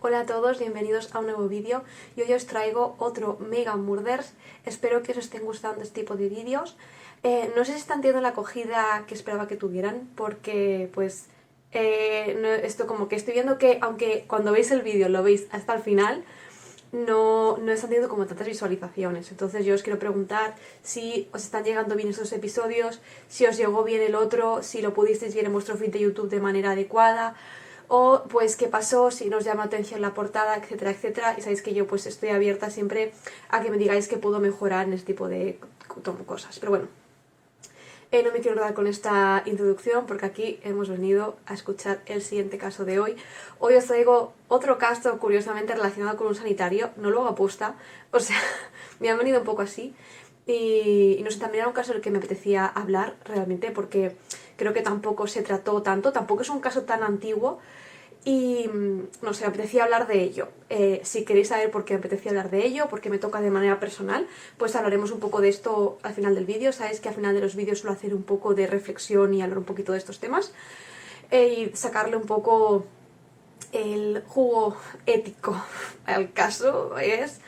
Hola a todos, bienvenidos a un nuevo vídeo y hoy os traigo otro Mega Murders. Espero que os estén gustando este tipo de vídeos. No sé si están teniendo la acogida que esperaba que tuvieran porque esto como que estoy viendo que aunque cuando veis el vídeo lo veis hasta el final, no están teniendo como tantas visualizaciones. Entonces yo os quiero preguntar si os están llegando bien estos episodios, si os llegó bien el otro, si lo pudisteis ver en vuestro feed de YouTube de manera adecuada, o pues qué pasó, si nos llama atención la portada, etcétera, etcétera. Y sabéis que yo pues estoy abierta siempre a que me digáis que puedo mejorar en este tipo de cosas. Pero bueno, no me quiero enredar con esta introducción porque aquí hemos venido a escuchar el siguiente caso de hoy. Hoy os traigo otro caso curiosamente relacionado con un sanitario, no lo hago aposta, o sea, me han venido un poco así. Y no sé, también era un caso del que me apetecía hablar realmente porque creo que tampoco se trató tanto, tampoco es un caso tan antiguo y no sé, me apetecía hablar de ello. Si queréis saber por qué me apetecía hablar de ello, por qué me toca de manera personal, pues hablaremos un poco de esto al final del vídeo. Sabéis que al final de los vídeos suelo hacer un poco de reflexión y hablar un poquito de estos temas y sacarle un poco el jugo ético al caso es.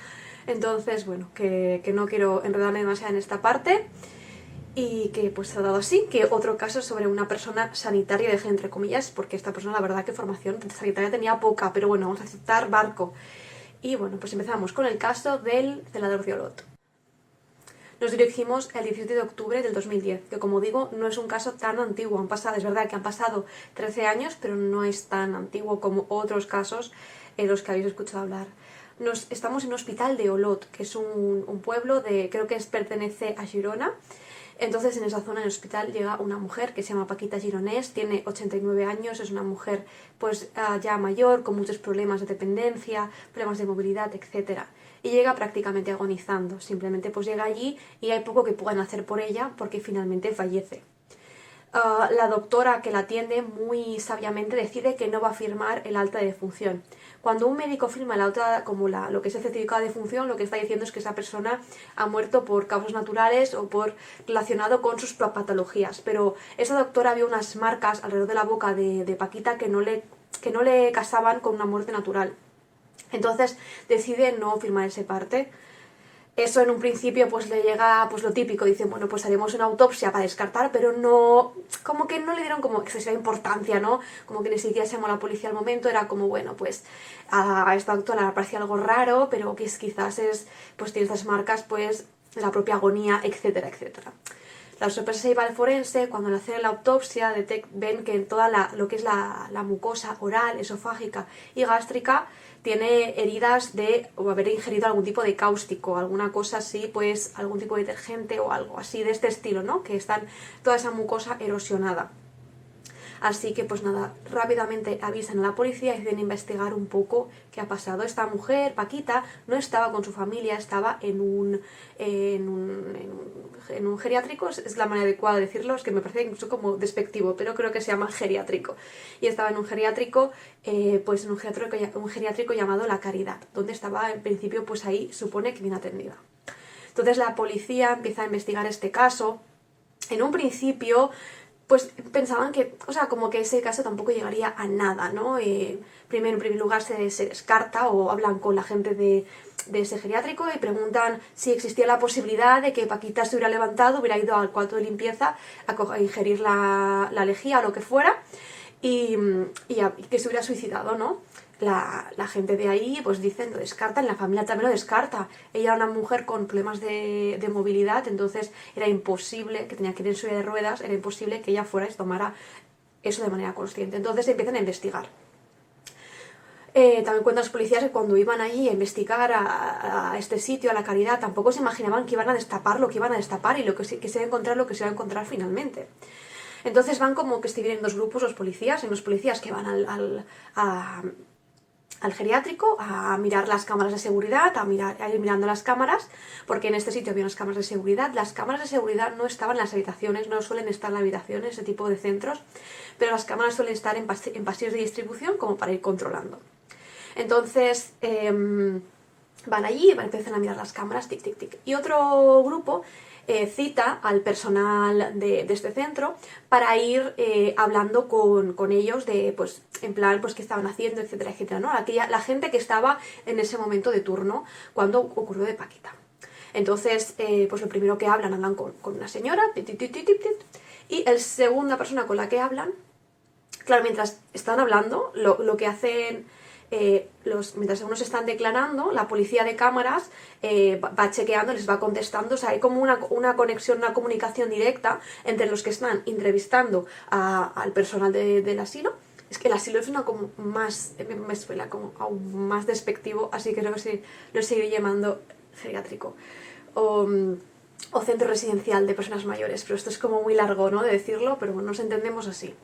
Entonces, bueno, que no quiero enredarme demasiado en esta parte y que pues se ha dado así, que otro caso sobre una persona sanitaria, dejé entre comillas, porque esta persona la verdad que formación sanitaria tenía poca, pero bueno, vamos a aceptar barco. Y bueno, pues empezamos con el caso del celador de Olot. Nos dirigimos el 17 de octubre del 2010, que como digo, no es un caso tan antiguo. Es verdad que han pasado 13 años, pero no es tan antiguo como otros casos en los que habéis escuchado hablar. Estamos en un hospital de Olot, que es un pueblo creo que pertenece a Girona. Entonces en esa zona del hospital llega una mujer que se llama Paquita Gironès, tiene 89 años, es una mujer pues ya mayor, con muchos problemas de dependencia, problemas de movilidad, etcétera. Y llega prácticamente agonizando, simplemente pues llega allí y hay poco que puedan hacer por ella porque finalmente fallece. La doctora que la atiende muy sabiamente decide que no va a firmar el alta de defunción. Cuando un médico firma el alta, como lo que es el certificado de defunción, lo que está diciendo es que esa persona ha muerto por causas naturales o por relacionado con sus patologías. Pero esa doctora vio unas marcas alrededor de la boca de Paquita que no le casaban con una muerte natural. Entonces decide no firmar ese parte. Eso en un principio pues le llega pues lo típico, dicen, bueno, pues haremos una autopsia para descartar, pero no, como que no le dieron como excesiva importancia, ¿no? Como que ni siquiera se llamó a la policía al momento, era como, bueno, pues a esta doctora le parecía algo raro, pero que quizás pues tiene estas marcas, pues la propia agonía, etcétera, etcétera. La sorpresa se iba al forense, cuando le hacen la autopsia ven que en toda lo que es la mucosa oral, esofágica y gástrica tiene heridas de o haber ingerido algún tipo de cáustico, alguna cosa así, pues algún tipo de detergente o algo así de este estilo, ¿no? Que están toda esa mucosa erosionada. Así que pues nada, rápidamente avisan a la policía y deciden investigar un poco qué ha pasado. Esta mujer, Paquita, no estaba con su familia, estaba en un geriátrico, es la manera adecuada de decirlo, es que me parece incluso como despectivo, pero creo que se llama geriátrico. Y estaba en un geriátrico, pues en un geriátrico llamado La Caridad, donde estaba en principio pues ahí supone que bien atendida. Entonces la policía empieza a investigar este caso. En un principio pues pensaban que, o sea, como que ese caso tampoco llegaría a nada, ¿no? En primer lugar se descarta o hablan con la gente de ese geriátrico y preguntan si existía la posibilidad de que Paquita se hubiera levantado, hubiera ido al cuarto de limpieza a ingerir la lejía o lo que fuera y que se hubiera suicidado, ¿no? La gente de ahí pues dicen, lo descartan, la familia también lo descarta. Ella era una mujer con problemas de movilidad, entonces era imposible, que tenía que ir en silla de ruedas, era imposible que ella fuera y tomara eso de manera consciente. Entonces empiezan a investigar. También cuentan los policías que cuando iban allí a investigar a este sitio, a La Caridad, tampoco se imaginaban que iban a destapar lo que iban a destapar y que se iba a encontrar lo que se iba a encontrar finalmente. Entonces van como que se dividen en dos grupos los policías, en los policías que van al geriátrico a mirar las cámaras de seguridad, a ir mirando las cámaras, porque en este sitio había unas cámaras de seguridad. Las cámaras de seguridad no estaban en las habitaciones, no suelen estar en las habitaciones, ese tipo de centros, pero las cámaras suelen estar en pasillos de distribución como para ir controlando. Entonces, van allí, empiezan a mirar las cámaras, tic, tic, tic. Y otro grupo cita al personal de este centro para ir hablando con ellos de, pues, en plan, pues, qué estaban haciendo, etcétera, etcétera, ¿no? La gente que estaba en ese momento de turno cuando ocurrió de Paquita. Entonces, pues lo primero que hablan con una señora, y la segunda persona con la que hablan, claro, mientras están hablando, lo que hacen, mientras unos están declarando, la policía de cámaras va chequeando, les va contestando, o sea, hay como una conexión, una comunicación directa entre los que están entrevistando al personal del asilo. Es que el asilo es una como más, me suena como aún más despectivo, así que creo que sí, lo seguiré llamando geriátrico. O centro residencial de personas mayores, pero esto es como muy largo, ¿no?, de decirlo, pero bueno, nos entendemos así.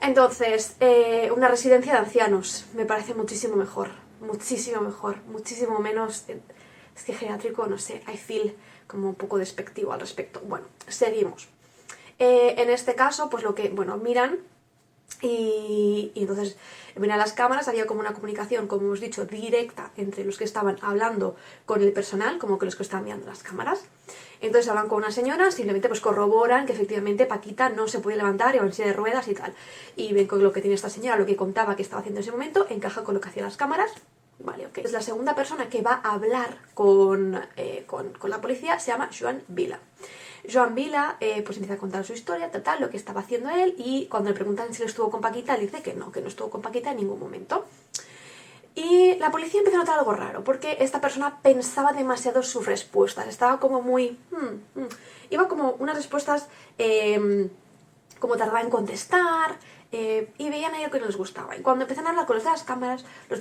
Entonces, una residencia de ancianos me parece muchísimo mejor, muchísimo menos, es que geriátrico, no sé, I feel como un poco despectivo al respecto. Bueno, seguimos. En este caso, pues lo que, bueno, miran y entonces miran las cámaras, había como una comunicación, como hemos dicho, directa entre los que estaban hablando con el personal, como que los que estaban mirando las cámaras. Entonces hablan con una señora, simplemente pues corroboran que efectivamente Paquita no se puede levantar, iba en silla de ruedas y tal. Y ven con lo que tiene esta señora, lo que contaba que estaba haciendo en ese momento, encaja con lo que hacían las cámaras. Vale, ok. Entonces la segunda persona que va a hablar con la policía se llama Joan Vila. Joan Vila pues empieza a contar su historia, tal, lo que estaba haciendo él, y cuando le preguntan si él estuvo con Paquita, él dice que no estuvo con Paquita en ningún momento. Y la policía empieza a notar algo raro, porque esta persona pensaba demasiado sus respuestas, estaba como muy... Iba como unas respuestas como tardaba en contestar, y veían a ellos que no les gustaba. Y cuando empiezan a hablar con los de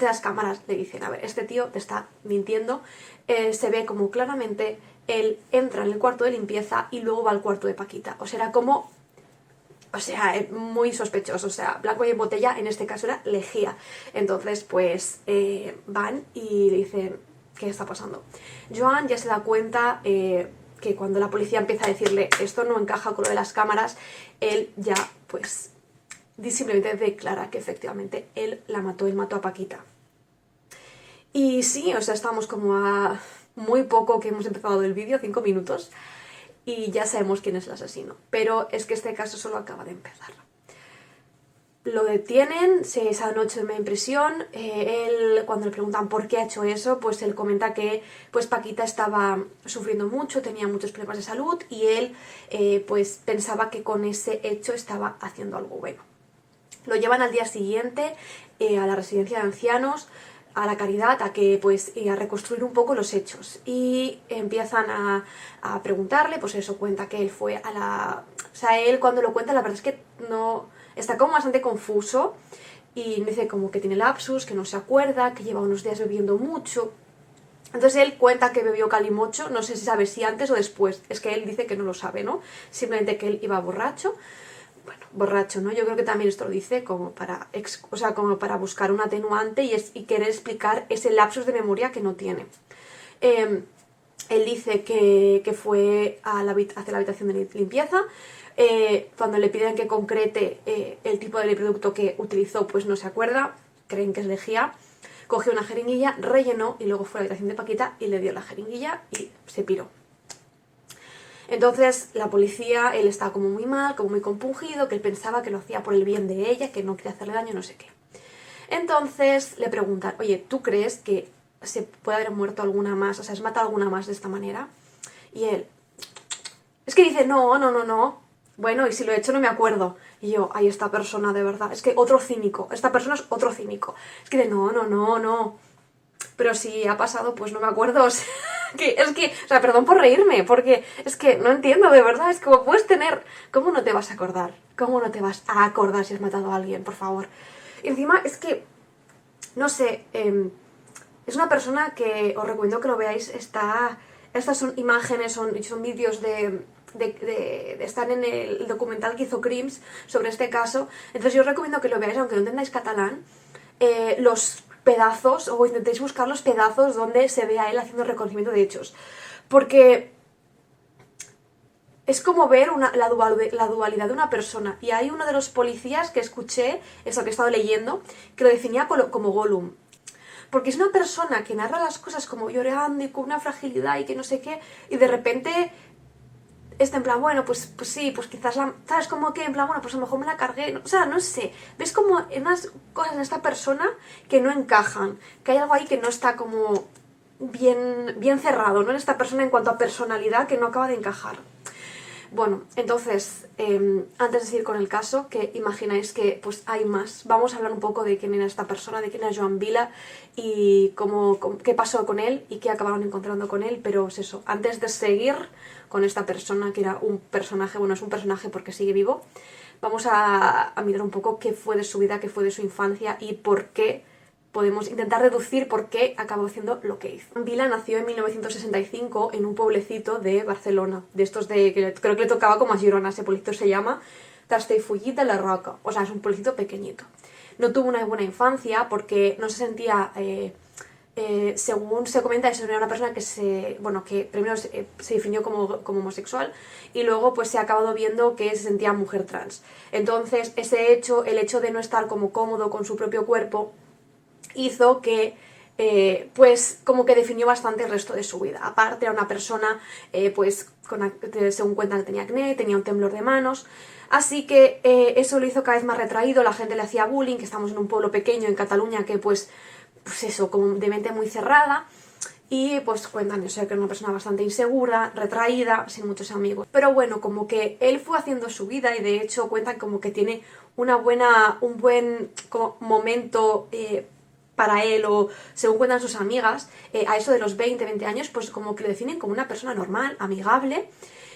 las cámaras le dicen, a ver, este tío te está mintiendo. Se ve como claramente él entra en el cuarto de limpieza y luego va al cuarto de Paquita. O sea, era como... O sea, muy sospechoso, o sea, blanco y en botella, en este caso era lejía. Entonces, pues, van y le dicen, ¿qué está pasando? Joan ya se da cuenta que cuando la policía empieza a decirle esto no encaja con lo de las cámaras, él ya, pues, simplemente declara que efectivamente él mató a Paquita. Y sí, o sea, estamos como a muy poco que hemos empezado el vídeo, 5 minutos, y ya sabemos quién es el asesino. Pero es que este caso solo acaba de empezar. Lo detienen, esa noche en prisión, él, cuando le preguntan por qué ha hecho eso, pues él comenta que pues Paquita estaba sufriendo mucho, tenía muchos problemas de salud, y él pues pensaba que con ese hecho estaba haciendo algo bueno. Lo llevan al día siguiente a la residencia de ancianos, a la Caridad, a que pues a reconstruir un poco los hechos, y empiezan a preguntarle, pues eso, cuenta que él fue a la... O sea, él cuando lo cuenta la verdad es que no... Está como bastante confuso, y dice como que tiene lapsus, que no se acuerda, que lleva unos días bebiendo mucho. Entonces él cuenta que bebió calimocho, no sé si sabe si antes o después, es que él dice que no lo sabe, ¿no? Simplemente que él iba borracho. Bueno, borracho, ¿no? Yo creo que también esto lo dice como para, como para buscar un atenuante y querer explicar ese lapsus de memoria que no tiene. Él dice que fue hacia la habitación de limpieza. Cuando le piden que concrete el tipo de producto que utilizó, pues no se acuerda, creen que es lejía. Cogió una jeringuilla, rellenó y luego fue a la habitación de Paquita y le dio la jeringuilla y se piró. Entonces la policía, él estaba como muy mal, como muy compungido, que él pensaba que lo hacía por el bien de ella, que no quería hacerle daño, no sé qué. Entonces le preguntan, oye, ¿tú crees que se puede haber muerto alguna más, o sea, has matado alguna más de esta manera? Y él, es que dice, no, bueno, y si lo he hecho no me acuerdo. Y yo, ay, esta persona de verdad, es que otro cínico, esta persona es otro cínico. Es que de no. Pero si ha pasado, pues no me acuerdo, o sea, o sea, perdón por reírme, porque es que no entiendo, de verdad, es como puedes tener... ¿Cómo no te vas a acordar? ¿Cómo no te vas a acordar si has matado a alguien, por favor? Y encima es que, no sé, es una persona que os recomiendo que lo veáis, estas son imágenes, son vídeos están en el documental que hizo Crims sobre este caso, entonces yo os recomiendo que lo veáis, aunque no entendáis catalán, los pedazos, o intentéis buscar los pedazos donde se ve a él haciendo reconocimiento de hechos, porque es como ver la dualidad de una persona. Y hay uno de los policías que escuché, eso que he estado leyendo, que lo definía como Gollum, porque es una persona que narra las cosas como llorando y con una fragilidad y que no sé qué, y de repente está en plan, bueno, pues sí, pues quizás la... ¿Sabes? Como que en plan, bueno, pues a lo mejor me la cargué, o sea, no sé. ¿Ves como unas cosas en esta persona que no encajan? Que hay algo ahí que no está como bien cerrado, ¿no? En esta persona en cuanto a personalidad que no acaba de encajar. Bueno, entonces, antes de seguir con el caso, que imagináis que pues hay más, vamos a hablar un poco de quién era esta persona, de quién era Joan Vila y qué pasó con él y qué acabaron encontrando con él, pero es eso, antes de seguir con esta persona, que era un personaje, bueno, es un personaje porque sigue vivo, vamos a mirar un poco qué fue de su vida, qué fue de su infancia y por qué podemos intentar deducir por qué acabó haciendo lo que hizo. Vila nació en 1965 en un pueblecito de Barcelona, de estos de que creo que le tocaba como a Girona, ese pueblecito se llama Castellfollit de la Roca, o sea, es un pueblecito pequeñito. No tuvo una buena infancia porque no se sentía... según se comenta, eso era una persona que primero se definió como homosexual y luego pues se ha acabado viendo que se sentía mujer trans. Entonces el hecho de no estar como cómodo con su propio cuerpo hizo que pues como que definió bastante el resto de su vida. Aparte era una persona pues según cuentan tenía acné, tenía un temblor de manos, así que eso lo hizo cada vez más retraído, la gente le hacía bullying, que estamos en un pueblo pequeño en Cataluña que pues eso, como de mente muy cerrada. Y pues cuentan eso, que era una persona bastante insegura, retraída, sin muchos amigos. Pero bueno, como que él fue haciendo su vida y de hecho cuentan como que tiene un buen como, momento para él o según cuentan sus amigas, a eso de los 20 años, pues como que lo definen como una persona normal, amigable.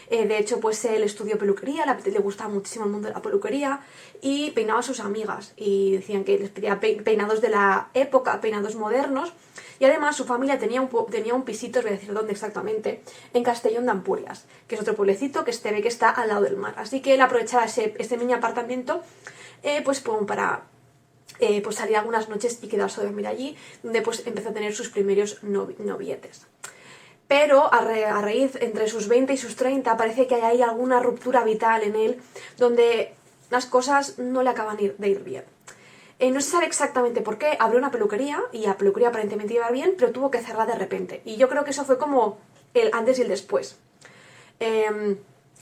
De hecho, pues él estudió peluquería, le gustaba muchísimo el mundo de la peluquería y peinaba a sus amigas y decían que les pedía peinados de la época, peinados modernos. Y además su familia tenía un pisito, os voy a decir dónde exactamente, en Castellón de Ampurias, que es otro pueblecito que se ve que está al lado del mar. Así que él aprovechaba ese mini apartamento pues como para pues salir algunas noches y quedarse a dormir allí, donde pues empezó a tener sus primeros novietes. Pero a raíz entre sus 20 y sus 30 parece que hay ahí alguna ruptura vital en él, donde las cosas no le acaban de ir bien. No se sabe exactamente por qué, abrió una peluquería y la peluquería aparentemente iba bien, pero tuvo que cerrar de repente. Y yo creo que eso fue como el antes y el después.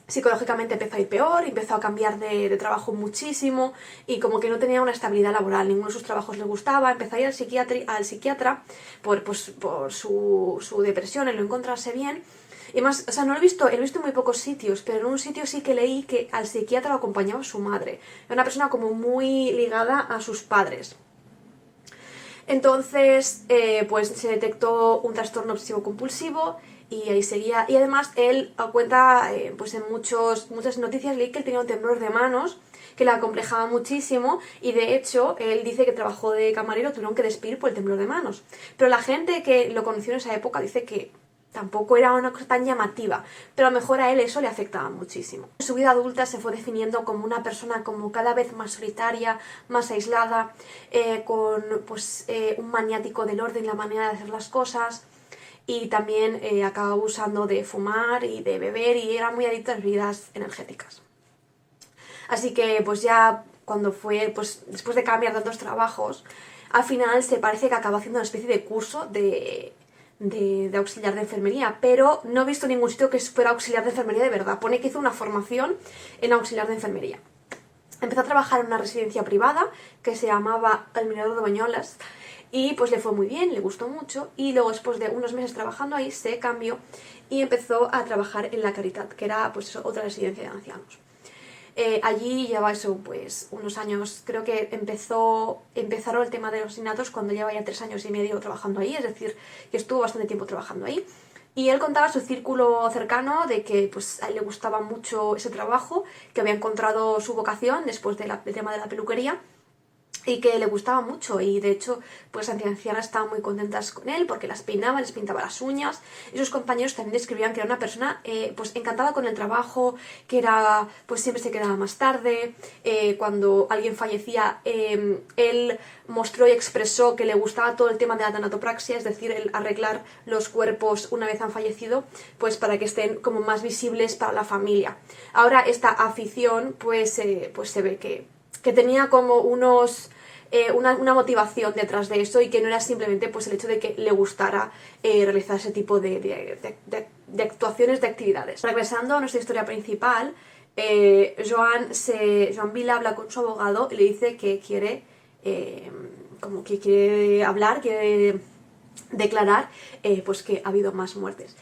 Psicológicamente empezó a ir peor, empezó a cambiar de trabajo muchísimo y como que no tenía una estabilidad laboral, ninguno de sus trabajos le gustaba, empezó a ir al psiquiatra por su depresión, el no encontrarse bien. Y más, o sea, no lo he visto en muy pocos sitios, pero en un sitio sí que leí que al psiquiatra lo acompañaba su madre. Era una persona como muy ligada a sus padres. Entonces, pues se detectó un trastorno obsesivo compulsivo y ahí seguía. Y además él cuenta, pues en muchas noticias leí que él tenía un temblor de manos que le acomplejaba muchísimo y de hecho él dice que trabajó de camarero, tuvieron que despedir por el temblor de manos. Pero la gente que lo conoció en esa época dice que tampoco era una cosa tan llamativa, pero a lo mejor a él eso le afectaba muchísimo. En su vida adulta se fue definiendo como una persona como cada vez más solitaria, más aislada, con pues, un maniático del orden, la manera de hacer las cosas, y también acababa abusando de fumar y de beber y era muy adicto a las bebidas energéticas. Así que pues ya cuando fue, pues después de cambiar tantos trabajos, al final se parece que acaba haciendo una especie de curso de auxiliar de enfermería, pero no he visto ningún sitio que fuera auxiliar de enfermería de verdad. Pone que hizo una formación en auxiliar de enfermería. Empezó a trabajar en una residencia privada que se llamaba El Mirador de Bañolas y pues le fue muy bien, le gustó mucho y luego después de unos meses trabajando ahí se cambió y empezó a trabajar en La Caritat, que era pues otra residencia de ancianos. Allí lleva eso, pues, unos años, creo que empezaron el tema de los asesinatos cuando lleva ya 3 años y medio trabajando ahí, es decir, que estuvo bastante tiempo trabajando ahí. Y él contaba a su círculo cercano de que pues, a él le gustaba mucho ese trabajo, que había encontrado su vocación después del tema de la peluquería y que le gustaba mucho y de hecho pues las ancianas estaban muy contentas con él porque las peinaba, les pintaba las uñas y sus compañeros también describían que era una persona pues encantada con el trabajo, que era pues siempre se quedaba más tarde, cuando alguien fallecía él mostró y expresó que le gustaba todo el tema de la tanatopraxia, es decir, el arreglar los cuerpos una vez han fallecido pues para que estén como más visibles para la familia. Ahora esta afición pues se ve que tenía como unos una motivación detrás de eso y que no era simplemente pues el hecho de que le gustara realizar ese tipo de actuaciones, de actividades. Regresando a nuestra historia principal, Joan Vila habla con su abogado y le dice que quiere hablar, quiere declarar pues que ha habido más muertes.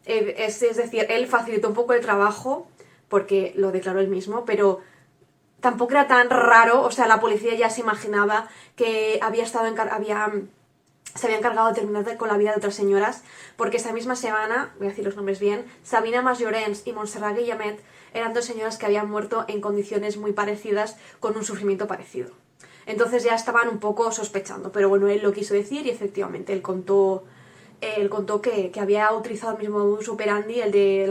Es decir, él facilitó un poco el trabajo porque lo declaró él mismo, pero tampoco era tan raro, o sea, la policía ya se imaginaba que se había encargado de terminar con la vida de otras señoras, porque esa misma semana, voy a decir los nombres bien, Sabina Mas Llorens y Montserrat Guillamet eran dos señoras que habían muerto en condiciones muy parecidas, con un sufrimiento parecido. Entonces ya estaban un poco sospechando, pero bueno, él lo quiso decir y efectivamente él contó que había utilizado el mismo modus operandi, el de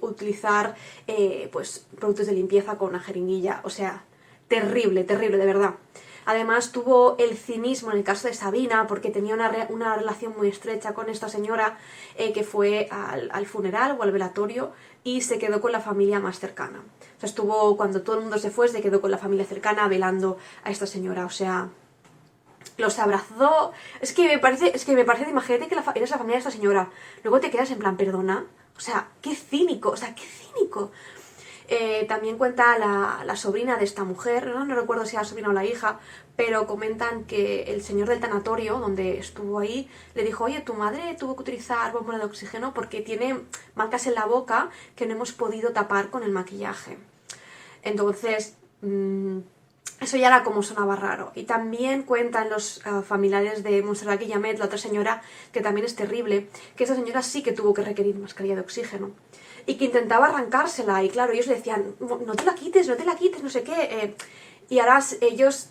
utilizar pues productos de limpieza con una jeringuilla, o sea, terrible, terrible, de verdad. Además tuvo el cinismo en el caso de Sabina, porque tenía una relación muy estrecha con esta señora, que fue al funeral o al velatorio y se quedó con la familia más cercana. O sea, cuando todo el mundo se fue, se quedó con la familia cercana velando a esta señora, o sea, los abrazó. Es que me parece, imagínate que eres la familia de esta señora, luego te quedas en plan, perdona, o sea, qué cínico, o sea, qué cínico. También cuenta la sobrina de esta mujer, no recuerdo si era la sobrina o la hija, pero comentan que el señor del tanatorio, donde estuvo ahí, le dijo, oye, tu madre tuvo que utilizar bomba de oxígeno porque tiene marcas en la boca que no hemos podido tapar con el maquillaje. Entonces, eso ya era como sonaba raro. Y también cuentan los familiares de Montserrat Guillamet, la otra señora, que también es terrible, que esa señora sí que tuvo que requerir mascarilla de oxígeno. Y que intentaba arrancársela, y claro, ellos le decían, no te la quites, no sé qué. Y ahora ellos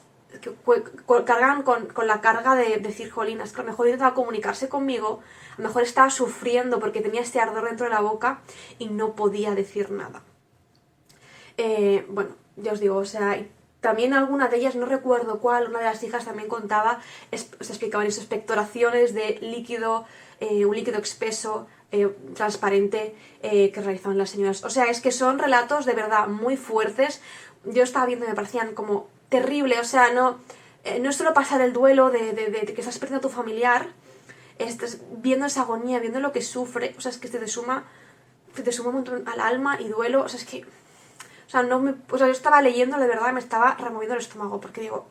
cargan con la carga de decir, jolinas, que a lo mejor intentaba comunicarse conmigo, a lo mejor estaba sufriendo porque tenía este ardor dentro de la boca y no podía decir nada. Bueno, ya os digo, o sea, también alguna de ellas, no recuerdo cuál, una de las hijas también contaba, se explicaban esas expectoraciones de líquido, un líquido espeso, transparente, que realizaban las señoras. O sea, es que son relatos de verdad muy fuertes. Yo estaba viendo y me parecían como terrible, o sea, no es solo pasar el duelo de que estás perdiendo a tu familiar, estás viendo esa agonía, viendo lo que sufre, o sea, es que te suma un montón al alma y duelo, o sea, es que... O sea, yo estaba leyendo, de verdad, me estaba removiendo el estómago, porque digo,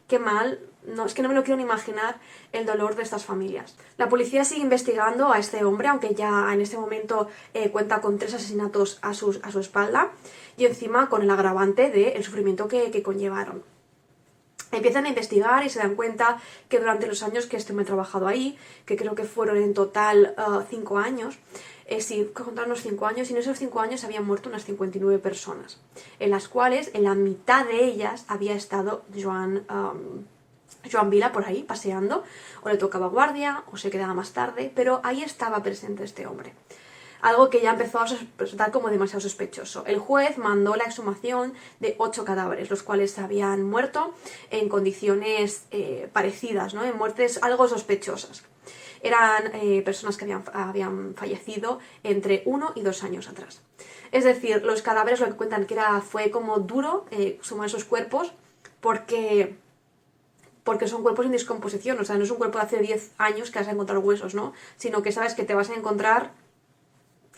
qué mal, no, es que no me lo quiero ni imaginar el dolor de estas familias. La policía sigue investigando a este hombre, aunque ya en este momento cuenta con 3 asesinatos a su espalda, y encima con el agravante del sufrimiento que conllevaron. Empiezan a investigar y se dan cuenta que durante los años que este hombre ha trabajado ahí, que creo que fueron en total 5 años, contaron unos 5 años, y en esos 5 años habían muerto unas 59 personas, en las cuales en la mitad de ellas había estado Joan Vila por ahí paseando, o le tocaba guardia, o se quedaba más tarde, pero ahí estaba presente este hombre. Algo que ya empezó a resultar como demasiado sospechoso. El juez mandó la exhumación de 8 cadáveres, los cuales habían muerto en condiciones parecidas, ¿no? En muertes algo sospechosas. Eran personas que habían fallecido entre 1 y 2 años atrás. Es decir, los cadáveres lo que cuentan que fue como duro sumar esos cuerpos porque son cuerpos en descomposición. O sea, no es un cuerpo de hace 10 años que vas a encontrar huesos, ¿no? Sino que sabes que te vas a encontrar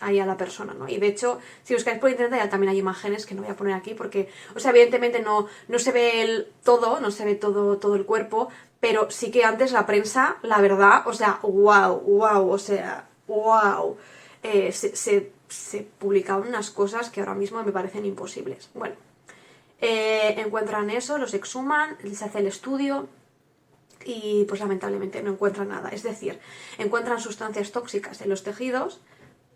ahí a la persona, ¿no? Y de hecho, si buscáis por internet ya también hay imágenes que no voy a poner aquí porque, o sea, evidentemente no se ve no se ve todo el cuerpo, pero sí que antes la prensa, la verdad, o sea, wow, o sea, wow, se publicaban unas cosas que ahora mismo me parecen imposibles. Bueno, encuentran eso, los exhuman, les hace el estudio y pues lamentablemente no encuentran nada. Es decir, encuentran sustancias tóxicas en los tejidos,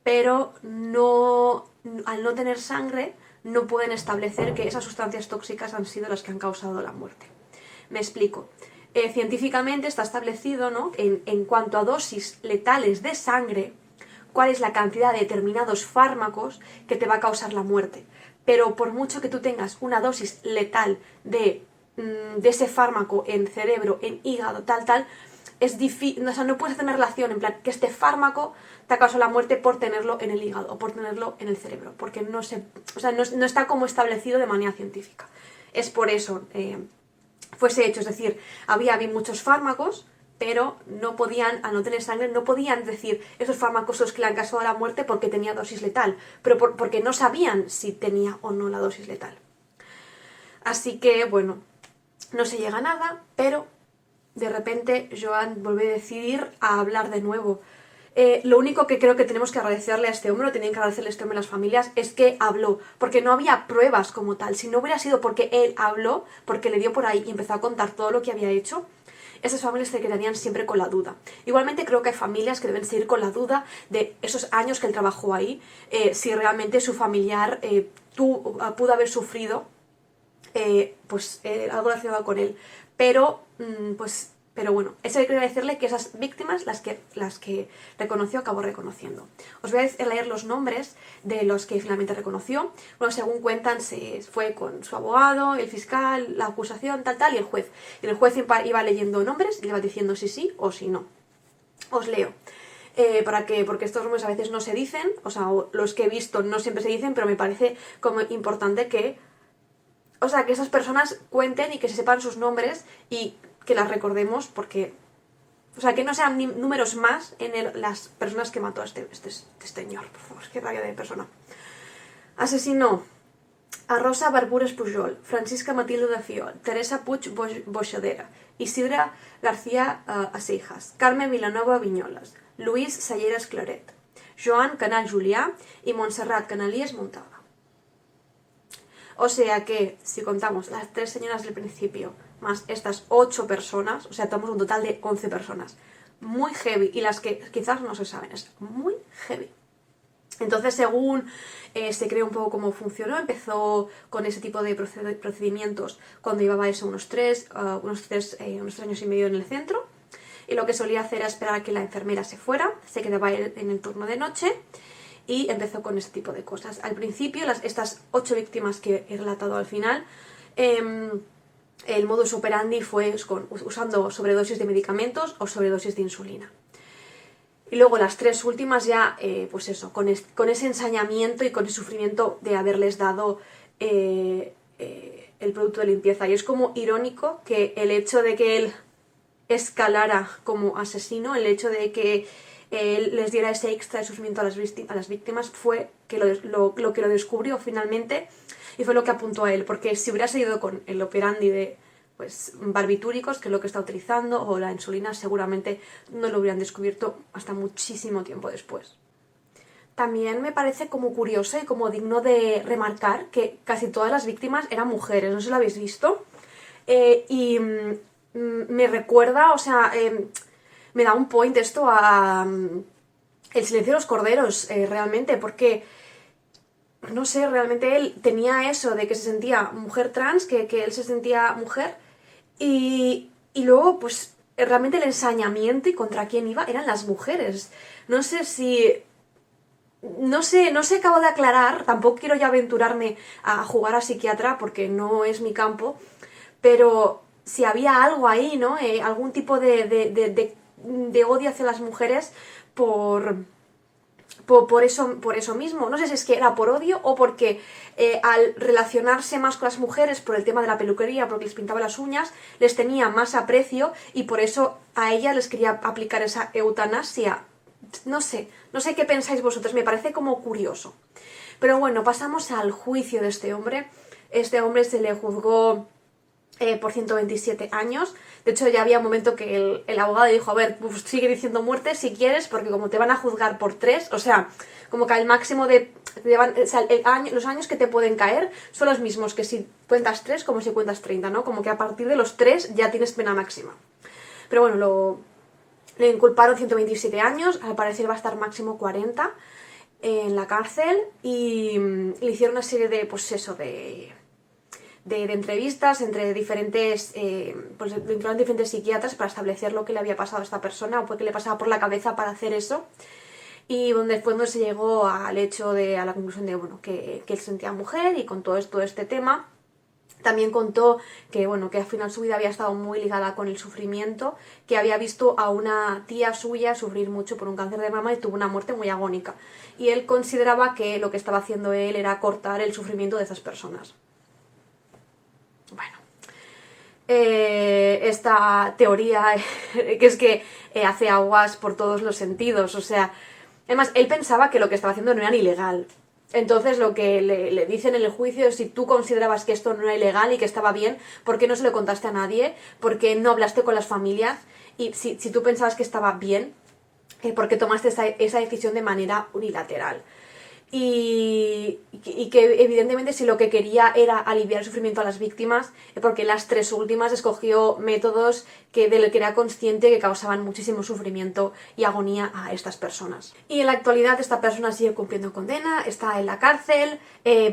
pero al no tener sangre no pueden establecer que esas sustancias tóxicas han sido las que han causado la muerte. Me explico. Científicamente está establecido, ¿no?, en cuanto a dosis letales de sangre, cuál es la cantidad de determinados fármacos que te va a causar la muerte. Pero por mucho que tú tengas una dosis letal de ese fármaco en cerebro, en hígado, tal, es difícil, o sea, no puedes hacer una relación en plan que este fármaco te ha causado la muerte por tenerlo en el hígado o por tenerlo en el cerebro, porque no está como establecido de manera científica. es por eso fuese hecho. Es decir, había muchos fármacos, pero no podían, al no tener sangre, no podían decir esos fármacos son los que le han causado la muerte porque tenía dosis letal, pero porque no sabían si tenía o no la dosis letal. Así que, bueno, no se llega a nada, pero de repente Joan vuelve a decidir a hablar de nuevo. Lo único que creo que tenemos que agradecerle a este hombre, o tienen que agradecerle a este hombre a las familias, es que habló, porque no había pruebas como tal. Si no hubiera sido porque él habló, porque le dio por ahí y empezó a contar todo lo que había hecho, esas familias se quedarían siempre con la duda. Igualmente creo que hay familias que deben seguir con la duda de esos años que él trabajó ahí, si realmente su familiar pudo haber sufrido algo relacionado con él. Pero bueno, eso hay que agradecerle que esas víctimas, las que reconoció, acabó reconociendo. Os voy a leer los nombres de los que finalmente reconoció. Bueno, según cuentan, se fue con su abogado, el fiscal, la acusación, tal, y el juez. Y el juez iba leyendo nombres y le iba diciendo si sí o si no. Os leo. Porque estos nombres a veces no se dicen, o sea, los que he visto no siempre se dicen, pero me parece como importante que esas personas cuenten y que se sepan sus nombres y que las recordemos porque... O sea, que no sean ni números más en las personas que mató a este señor. Por favor, qué rabia de persona. Asesinó a Rosa Barbures Pujol, Francisca Matilde de Fiol, Teresa Puig Boixadera, Isidra García Aceijas, Carmen Vilanova Viñolas, Luis Salleras Claret, Joan Canal Julià y Montserrat Canalies Montalva. O sea que, si contamos las 3 señoras del principio, más estas 8 personas, o sea, tenemos un total de 11 personas. Muy heavy, y las que quizás no se saben, es muy heavy. Entonces, según se cree un poco cómo funcionó, empezó con ese tipo de procedimientos cuando llevaba eso unos 3 años y medio en el centro. Y lo que solía hacer era esperar a que la enfermera se fuera, se quedaba en el turno de noche, y empezó con ese tipo de cosas. Al principio, estas 8 víctimas que he relatado al final, el modus operandi fue usando sobredosis de medicamentos o sobredosis de insulina. Y luego las 3 últimas ya, con ese ensañamiento y con ese sufrimiento de haberles dado el producto de limpieza. Y es como irónico que el hecho de que él escalara como asesino, el hecho de que él les diera ese extra de sufrimiento a las víctimas fue que lo que lo descubrió finalmente y fue lo que apuntó a él, porque si hubiera seguido con el operandi de barbitúricos, que es lo que está utilizando, o la insulina, seguramente no lo hubieran descubierto hasta muchísimo tiempo después. También me parece como curioso y como digno de remarcar que casi todas las víctimas eran mujeres, no sé si lo habéis visto, me recuerda, me da un point esto a El silencio de los corderos, realmente, porque, no sé, realmente él tenía eso de que se sentía mujer trans, que él se sentía mujer, y luego, pues, realmente el ensañamiento y contra quién iba eran las mujeres. No sé si... No sé, acabo de aclarar, tampoco quiero ya aventurarme a jugar a psiquiatra porque no es mi campo, pero si había algo ahí, ¿no? Algún tipo de odio hacia las mujeres por eso mismo. No sé si es que era por odio o porque al relacionarse más con las mujeres por el tema de la peluquería, porque les pintaba las uñas, les tenía más aprecio y por eso a ella les quería aplicar esa eutanasia. No sé qué pensáis vosotros, me parece como curioso. Pero bueno, pasamos al juicio de este hombre. Este hombre se le juzgó por 127 años. De hecho, ya había un momento que el abogado dijo, a ver, pues sigue diciendo muerte si quieres, porque como te van a juzgar por 3, o sea, como que al máximo los años que te pueden caer son los mismos que si cuentas 3 como si cuentas 30, ¿no? Como que a partir de los 3 ya tienes pena máxima. Pero bueno, le inculparon 127 años, al parecer va a estar máximo 40 en la cárcel, y le hicieron una serie de entrevistas entre diferentes psiquiatras para establecer lo que le había pasado a esta persona o qué le pasaba por la cabeza para hacer eso, y después se llegó a la conclusión de que él se sentía mujer, y con todo este tema también contó que al final su vida había estado muy ligada con el sufrimiento, que había visto a una tía suya sufrir mucho por un cáncer de mama y tuvo una muerte muy agónica, y él consideraba que lo que estaba haciendo él era cortar el sufrimiento de esas personas. esta teoría que es que hace aguas por todos los sentidos, o sea, además él pensaba que lo que estaba haciendo no era ni ilegal. Entonces lo que le dicen en el juicio es: si tú considerabas que esto no era ilegal y que estaba bien, ¿por qué no se lo contaste a nadie? ¿Por qué no hablaste con las familias? Y si tú pensabas que estaba bien, ¿por qué tomaste esa decisión de manera unilateral? Y que evidentemente si lo que quería era aliviar el sufrimiento a las víctimas, porque las 3 últimas escogió métodos de los que era consciente que causaban muchísimo sufrimiento y agonía a estas personas. Y en la actualidad esta persona sigue cumpliendo condena, está en la cárcel,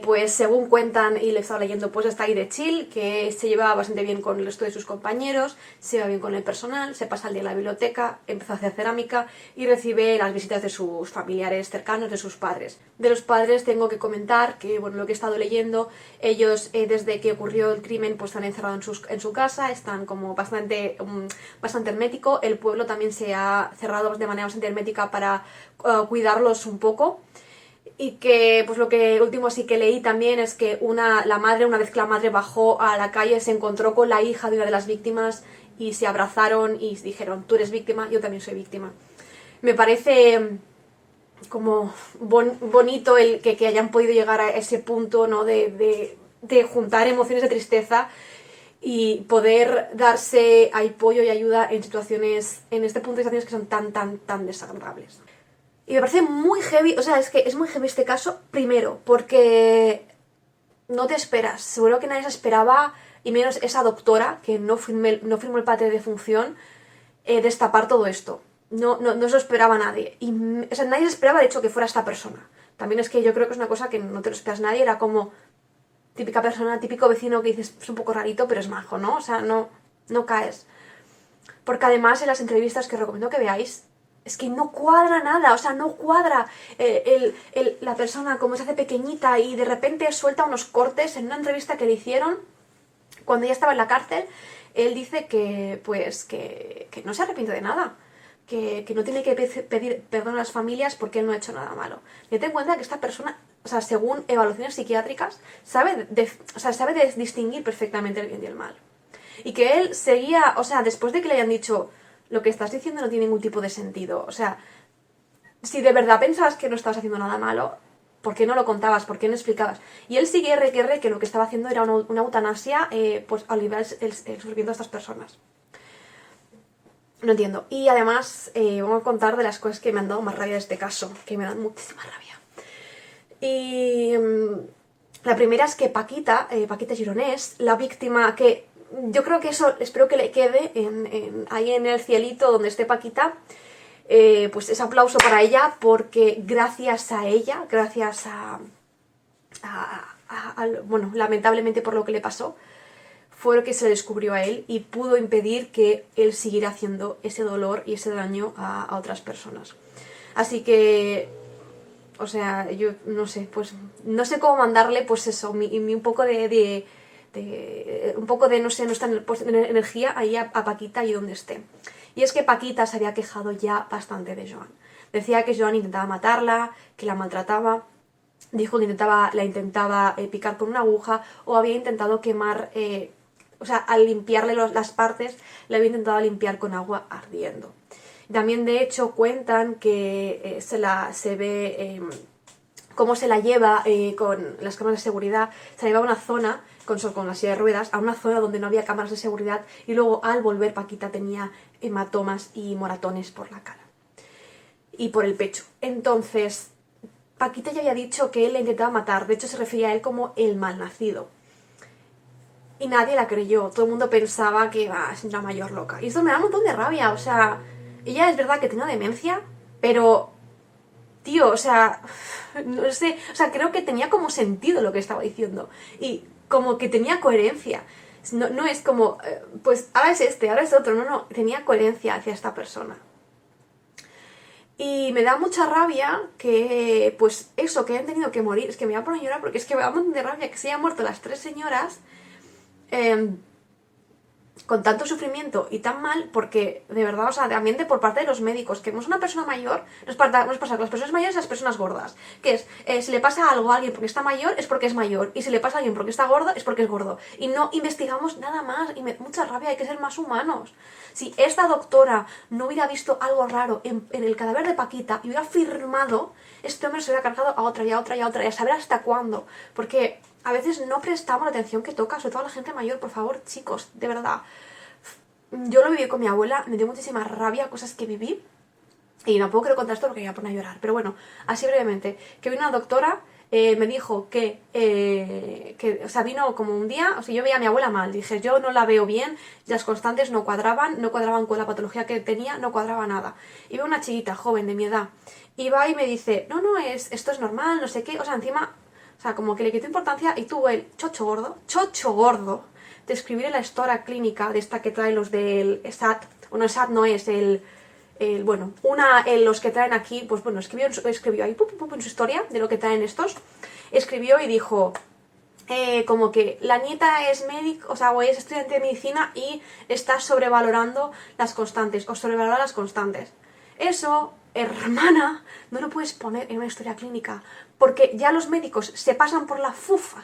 pues según cuentan, y le he estado leyendo, pues está ahí de chill, que se lleva bastante bien con el resto de sus compañeros, se lleva bien con el personal, se pasa el día en la biblioteca, empezó a hacer cerámica y recibe las visitas de sus familiares cercanos, de sus padres. De los padres tengo que comentar que, bueno, lo que he estado leyendo, ellos desde que ocurrió el crimen pues están encerrados en su casa, están como bastante hermético, el pueblo también se ha cerrado de manera bastante hermética para cuidarlos un poco. Y que pues lo que último sí que leí también es que una vez que la madre bajó a la calle, se encontró con la hija de una de las víctimas y se abrazaron y dijeron: tú eres víctima, yo también soy víctima. Me parece como bonito el que hayan podido llegar a ese punto, ¿no? de juntar emociones de tristeza y poder darse apoyo y ayuda en este punto de situaciones que son tan desagradables. Y me parece muy heavy, o sea, es que es muy heavy este caso, primero, porque no te esperas, seguro que nadie se esperaba, y menos esa doctora, que no firmó el parte de defunción, destapar todo esto. No se lo esperaba nadie. O sea, nadie se esperaba, de hecho, que fuera esta persona. También es que yo creo que es una cosa que no te lo esperas nadie, era como típica persona, típico vecino que dices, es un poco rarito, pero es majo, ¿no? O sea, no caes. Porque además en las entrevistas que recomiendo que veáis, es que no cuadra nada, o sea, no cuadra la persona como se hace pequeñita y de repente suelta unos cortes en una entrevista que le hicieron cuando ella estaba en la cárcel. Él dice que no se arrepiente de nada, que no tiene que pedir perdón a las familias porque él no ha hecho nada malo. Y ten en cuenta que esta persona, o sea, según evaluaciones psiquiátricas, sabe distinguir perfectamente el bien y el mal. Y que él seguía, o sea, después de que le hayan dicho: lo que estás diciendo no tiene ningún tipo de sentido, o sea, si de verdad pensabas que no estabas haciendo nada malo, ¿por qué no lo contabas? ¿Por qué no explicabas? Y él sigue que lo que estaba haciendo era una eutanasia, pues aliviar el sufrimiento de estas personas. No entiendo. Y además, vamos a contar de las cosas que me han dado más rabia de este caso, que me dan muchísima rabia. Y la primera es que Paquita Gironès, la víctima, que yo creo que eso espero que le quede ahí en el cielito donde esté Paquita, pues es aplauso para ella, porque gracias a ella, gracias bueno, lamentablemente por lo que le pasó, fue lo que se le descubrió a él y pudo impedir que él siguiera haciendo ese dolor y ese daño a otras personas. Así que, o sea, yo no sé, pues no sé cómo mandarle, pues eso, un poco de no sé, nuestra energía ahí a Paquita y donde esté. Y es que Paquita se había quejado ya bastante de Joan. Decía que Joan intentaba matarla, que la maltrataba. Dijo que la intentaba picar con una aguja, o había intentado quemar, o sea, al limpiarle las partes, le había intentado limpiar con agua ardiendo. También, de hecho, cuentan que se ve cómo se la lleva con las cámaras de seguridad. Se la lleva a una zona con la silla de ruedas, a una zona donde no había cámaras de seguridad, y luego al volver Paquita tenía hematomas y moratones por la cara y por el pecho. Entonces, Paquita ya había dicho que él la intentaba matar, de hecho se refería a él como el malnacido. Y nadie la creyó, todo el mundo pensaba que es una mayor loca. Y esto me da un montón de rabia, o sea, ella es verdad que tenía demencia, pero, tío, o sea, no sé, o sea, creo que tenía como sentido lo que estaba diciendo. Y como que tenía coherencia. No es como, pues ahora es ahora es otro, no, tenía coherencia hacia esta persona. Y me da mucha rabia que, pues eso, que hayan tenido que morir. Es que me voy a poner a llorar porque es que me da un montón de rabia que se hayan muerto las 3 señoras con tanto sufrimiento y tan mal, porque de verdad, o sea, también por parte de los médicos, que vemos una persona mayor, nos pasa con las personas mayores y las personas gordas, que es, si le pasa algo a alguien porque está mayor, es porque es mayor, y si le pasa a alguien porque está gordo, es porque es gordo, y no investigamos nada más, y me da mucha rabia, hay que ser más humanos. Si esta doctora no hubiera visto algo raro en el cadáver de Paquita y hubiera firmado, este hombre se hubiera cargado a otra y a otra y a otra, y a saber hasta cuándo, porque a veces no prestamos la atención que toca, sobre todo a la gente mayor. Por favor, chicos, de verdad. Yo lo viví con mi abuela, me dio muchísima rabia cosas que viví. Y no puedo contar esto porque me voy a poner a llorar. Pero bueno, así brevemente. Que vino una doctora, me dijo o sea, vino como un día, o sea, yo veía a mi abuela mal. Dije, yo no la veo bien, las constantes no cuadraban con la patología que tenía, no cuadraba nada. Y veo una chiquita joven de mi edad. Y va y me dice, no, esto es normal, no sé qué. O sea, encima... O sea, como que le quitó importancia y tuvo el chocho gordo, de escribir en la historia clínica de esta que trae los del SAT. Bueno, el SAT no es bueno, los que traen aquí, pues bueno, escribió ahí en su historia de lo que traen estos. Escribió y dijo, como que la nieta es médico, o sea, o es estudiante de medicina y está sobrevalorando las constantes, o sobrevalora las constantes. Eso, hermana, no lo puedes poner en una historia clínica, porque ya los médicos se pasan por la fufa,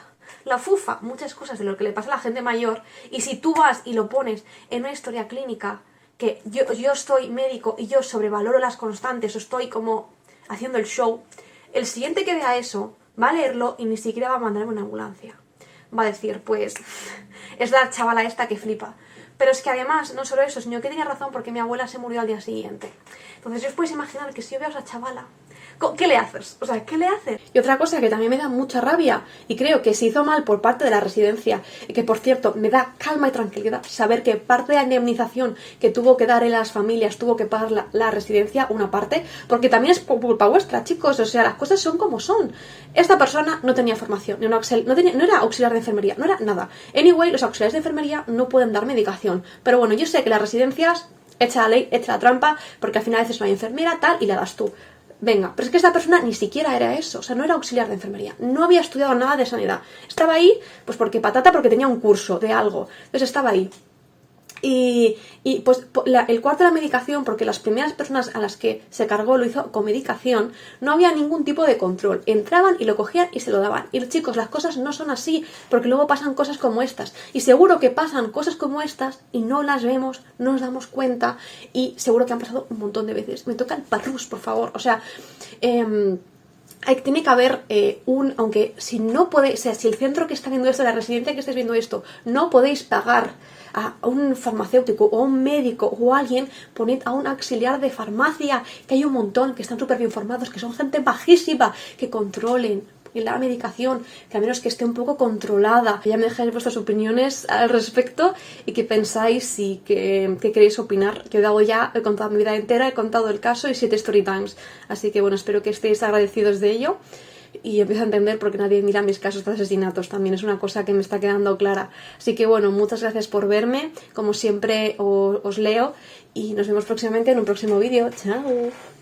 muchas cosas de lo que le pasa a la gente mayor, y si tú vas y lo pones en una historia clínica, que yo soy médico y yo sobrevaloro las constantes, o estoy como haciendo el show, el siguiente que vea eso va a leerlo y ni siquiera va a mandarme una ambulancia. Va a decir, pues, es la chavala esta que flipa. Pero es que además, no solo eso, sino que tenía razón porque mi abuela se murió al día siguiente. Entonces, os podéis imaginar que si yo veo a esa chavala, ¿qué le haces? O sea, ¿qué le haces? Y otra cosa que también me da mucha rabia, y creo que se hizo mal por parte de la residencia, y que por cierto me da calma y tranquilidad saber que parte de la indemnización que tuvo que dar en las familias tuvo que pagar la residencia, una parte, porque también es por culpa vuestra, chicos. O sea, las cosas son como son. Esta persona no tenía formación, no era auxiliar de enfermería, no era nada. Anyway, los auxiliares de enfermería no pueden dar medicación. Pero bueno, yo sé que las residencias, echa la ley, echa la trampa, porque al final a veces no hay enfermera, tal, y la das tú. Venga, pero es que esta persona ni siquiera era eso, o sea, no era auxiliar de enfermería, no había estudiado nada de sanidad. Estaba ahí, pues porque tenía un curso de algo, entonces estaba ahí. Y pues el cuarto de la medicación, porque las primeras personas a las que se cargó lo hizo con medicación, no había ningún tipo de control. Entraban y lo cogían y se lo daban. Y chicos, las cosas no son así, porque luego pasan cosas como estas. Y seguro que pasan cosas como estas y no las vemos, no nos damos cuenta, y seguro que han pasado un montón de veces. Me toca el parrus, por favor. O sea, tiene que haber aunque si no podéis, o sea, si el centro que está viendo esto, la residencia que estáis viendo esto, no podéis pagar a un farmacéutico o a un médico o a alguien, poned a un auxiliar de farmacia, que hay un montón, que están súper bien formados, que son gente bajísima, que controlen la medicación, que al menos que esté un poco controlada. Ya me dejáis vuestras opiniones al respecto y qué pensáis y qué queréis opinar. Que he contado mi vida entera, he contado el caso y 7 story times. Así que bueno, espero que estéis agradecidos de ello. Y empiezo a entender por qué nadie mira mis casos de asesinatos. También es una cosa que me está quedando clara. Así que bueno, muchas gracias por verme. Como siempre os leo y nos vemos próximamente en un próximo vídeo. ¡Chao!